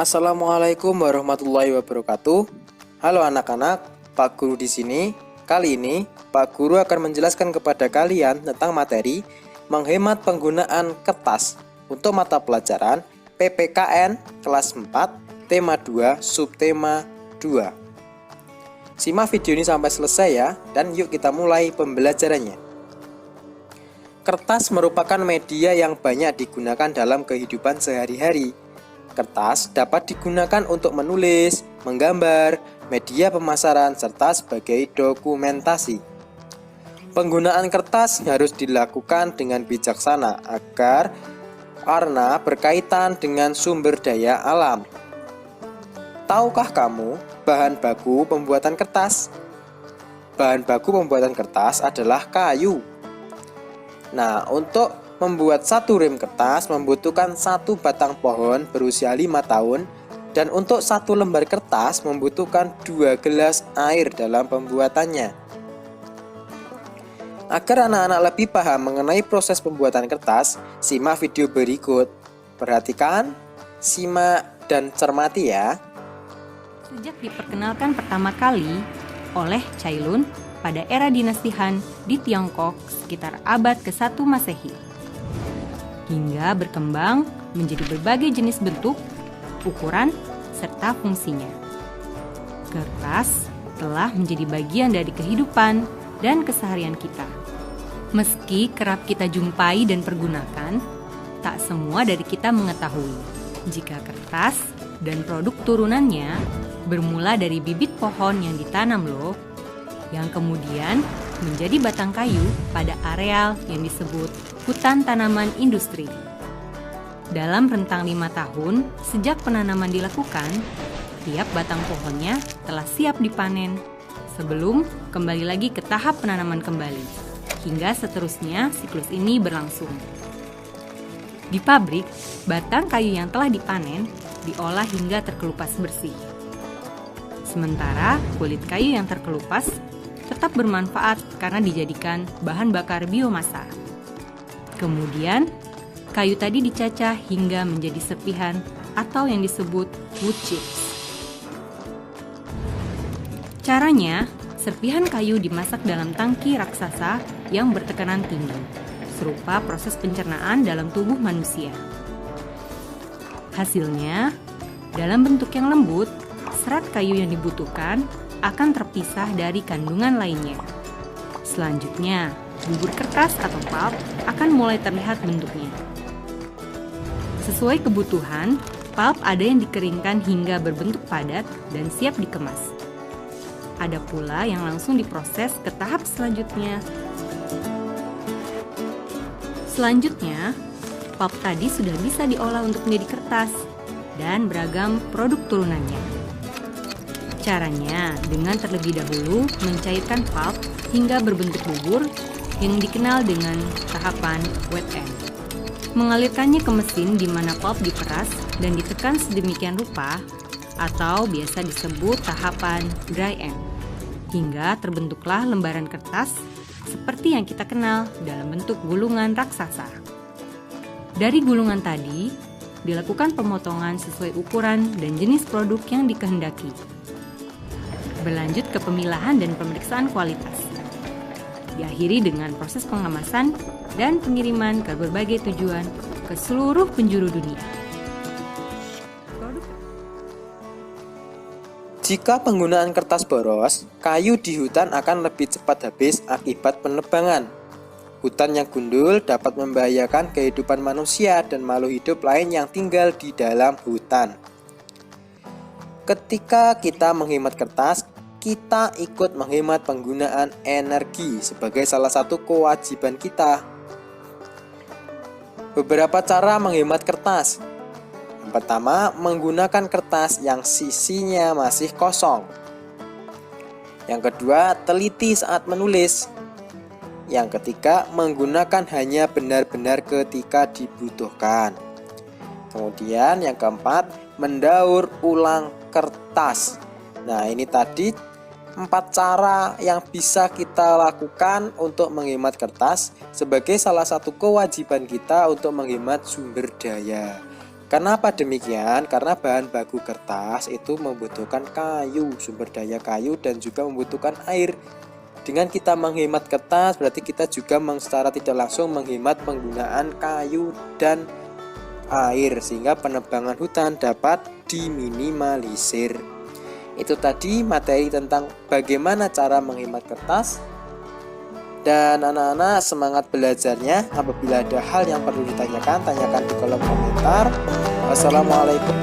Assalamualaikum warahmatullahi wabarakatuh. Halo anak-anak, Pak Guru di sini. Kali ini, Pak Guru akan menjelaskan kepada kalian tentang materi menghemat penggunaan kertas untuk mata pelajaran PPKN kelas 4, tema 2, subtema 2. Simak video ini sampai selesai ya, dan yuk kita mulai pembelajarannya. Kertas merupakan media yang banyak digunakan dalam kehidupan sehari-hari. Kertas dapat digunakan untuk menulis, menggambar, media pemasaran, serta sebagai dokumentasi. Penggunaan kertas harus dilakukan dengan bijaksana karena berkaitan dengan sumber daya alam. Tahukah kamu bahan baku pembuatan kertas? Bahan baku pembuatan kertas adalah kayu. Nah, untuk membuat satu rem kertas membutuhkan satu batang pohon berusia 5 tahun, dan untuk satu lembar kertas membutuhkan 2 gelas air dalam pembuatannya. Agar anak-anak lebih paham mengenai proses pembuatan kertas, simak video berikut. Perhatikan, simak, dan cermati ya. Sejak diperkenalkan pertama kali oleh Cai Lun pada era dinasti Han di Tiongkok sekitar abad ke-1 Masehi, hingga berkembang menjadi berbagai jenis bentuk, ukuran, serta fungsinya. Kertas telah menjadi bagian dari kehidupan dan keseharian kita. Meski kerap kita jumpai dan pergunakan, tak semua dari kita mengetahui jika kertas dan produk turunannya bermula dari bibit pohon yang ditanam loh, yang kemudian menjadi batang kayu pada areal yang disebut hutan tanaman industri. Dalam rentang 5 tahun sejak penanaman dilakukan, tiap batang pohonnya telah siap dipanen sebelum kembali lagi ke tahap penanaman kembali, hingga seterusnya siklus ini berlangsung. Di pabrik, batang kayu yang telah dipanen diolah hingga terkelupas bersih. Sementara kulit kayu yang terkelupas tetap bermanfaat karena dijadikan bahan bakar biomasa. Kemudian, kayu tadi dicacah hingga menjadi serpihan atau yang disebut wood chips. Caranya, serpihan kayu dimasak dalam tangki raksasa yang bertekanan tinggi, serupa proses pencernaan dalam tubuh manusia. Hasilnya, dalam bentuk yang lembut, serat kayu yang dibutuhkan akan terpisah dari kandungan lainnya. Selanjutnya, bubur kertas atau pulp akan mulai terlihat bentuknya. Sesuai kebutuhan, pulp ada yang dikeringkan hingga berbentuk padat dan siap dikemas. Ada pula yang langsung diproses ke tahap selanjutnya. Selanjutnya, pulp tadi sudah bisa diolah untuk menjadi kertas dan beragam produk turunannya. Caranya dengan terlebih dahulu mencairkan pulp hingga berbentuk bubur yang dikenal dengan tahapan wet end. Mengalirkannya ke mesin di mana pulp diperas dan ditekan sedemikian rupa atau biasa disebut tahapan dry end, hingga terbentuklah lembaran kertas seperti yang kita kenal dalam bentuk gulungan raksasa. Dari gulungan tadi dilakukan pemotongan sesuai ukuran dan jenis produk yang dikehendaki. Berlanjut ke pemilahan dan pemeriksaan kualitas. Diakhiri dengan proses pengemasan dan pengiriman ke berbagai tujuan ke seluruh penjuru dunia. Jika penggunaan kertas boros, kayu di hutan akan lebih cepat habis akibat penebangan. Hutan yang gundul dapat membahayakan kehidupan manusia dan makhluk hidup lain yang tinggal di dalam hutan. Ketika kita menghemat kertas, kita ikut menghemat penggunaan energi sebagai salah satu kewajiban kita. Beberapa cara menghemat kertas. Yang pertama, menggunakan kertas yang sisinya masih kosong. Yang kedua, teliti saat menulis. Yang ketiga, menggunakan hanya benar-benar ketika dibutuhkan. Kemudian yang keempat, mendaur ulang kertas. Nah, ini tadi 4 cara yang bisa kita lakukan untuk menghemat kertas sebagai salah satu kewajiban kita untuk menghemat sumber daya. Kenapa demikian? Karena bahan baku kertas itu membutuhkan kayu, sumber daya kayu, dan juga membutuhkan air. Dengan kita menghemat kertas, berarti kita juga secara tidak langsung menghemat penggunaan kayu dan air, sehingga penebangan hutan dapat diminimalisir. Itu tadi materi tentang bagaimana cara menghemat kertas. Dan anak-anak semangat belajarnya. Apabila ada hal yang perlu ditanyakan, tanyakan di kolom komentar. Wassalamualaikum.